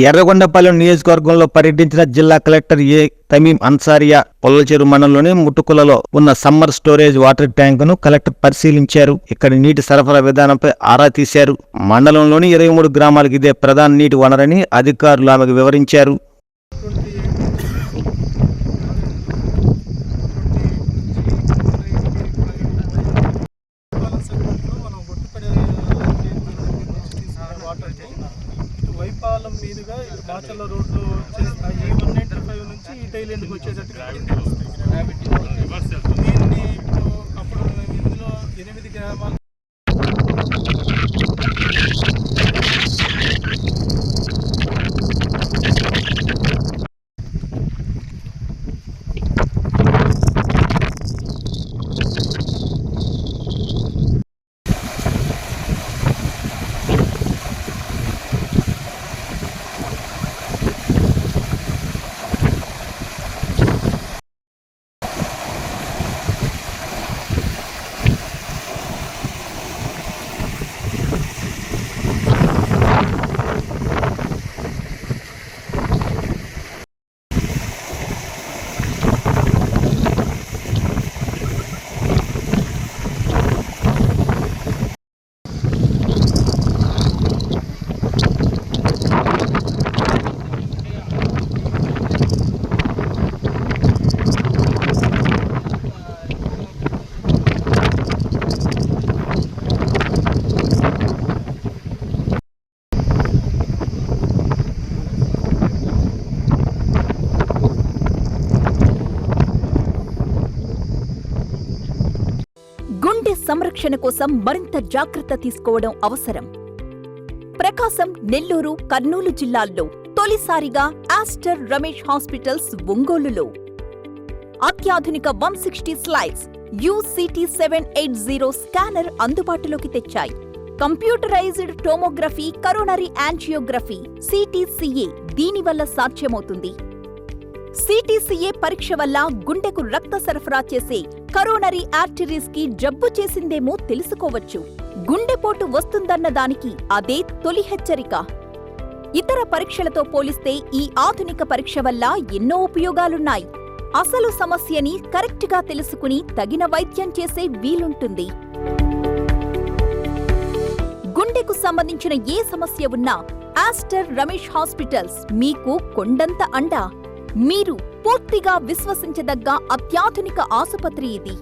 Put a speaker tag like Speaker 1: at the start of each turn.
Speaker 1: ఎర్రగొండపాలెం నియోజకవర్గంలో పర్యటించిన జిల్లా కలెక్టర్ ఏ తమీం అన్సారియా పొల్లచెరు మండలంలోని ముట్టుకులలో ఉన్న సమ్మర్ స్టోరేజ్ వాటర్ ట్యాంకును కలెక్టర్ పరిశీలించారు. ఇక్కడి నీటి సరఫరా విధానంపై ఆరా తీశారు. మండలంలోని 23 గ్రామాలకు ఇదే ప్రధాన నీటి వనరని అధికారులు ఆమెకు వివరించారు.
Speaker 2: వైపాలం మీదుగా మాచల్ల రోడ్లు ఈ 195 నుంచి ఈ టైలెండ్కి వచ్చేటట్టుగా దీన్ని ఇప్పుడు అప్పుడు ఇందులో 8 గ్రామాలు
Speaker 3: గుండె సంరక్షణ కోసం మరింత జాగ్రత్త తీసుకోవడం అవసరం. ప్రకాశం, నెల్లూరు, కర్నూలు జిల్లాల్లో తొలిసారిగా ఆస్టర్ రమేష్ హాస్పిటల్స్ ఒంగోలులో అత్యాధునిక 160 స్లైడ్స్ UCT 780 స్కానర్ అందుబాటులోకి తెచ్చాయి. Computerised tomography, coronary angiography, CTCA దీనివల్ల సాధ్యమవుతుంది. CTCA పరీక్ష వల్ల గుండెకు రక్త సరఫరా చేసే కరోనరీ ఆర్టరీస్ కి జబ్బు చేసిందేమో తెలుసుకోవచ్చు. గుండెపోటు వస్తుందన్న దానికి అదే తొలి హెచ్చరిక. ఇతర పరీక్షలతో పోలిస్తే ఈ ఆధునిక పరీక్ష వల్ల ఎన్నో ఉపయోగాలున్నాయి. అసలు సమస్యని కరెక్ట్గా తెలుసుకుని తగిన వైద్యం చేసే వీలుంటుంది. గుండెకు సంబంధించిన ఏ సమస్య ఉన్నా ఆస్టర్ రమేష్ హాస్పిటల్స్ మీకు కొండంత అండ. మీరు పూర్తిగా విశ్వసించదగ్గ అత్యాధునిక ఆసుపత్రి ఇది.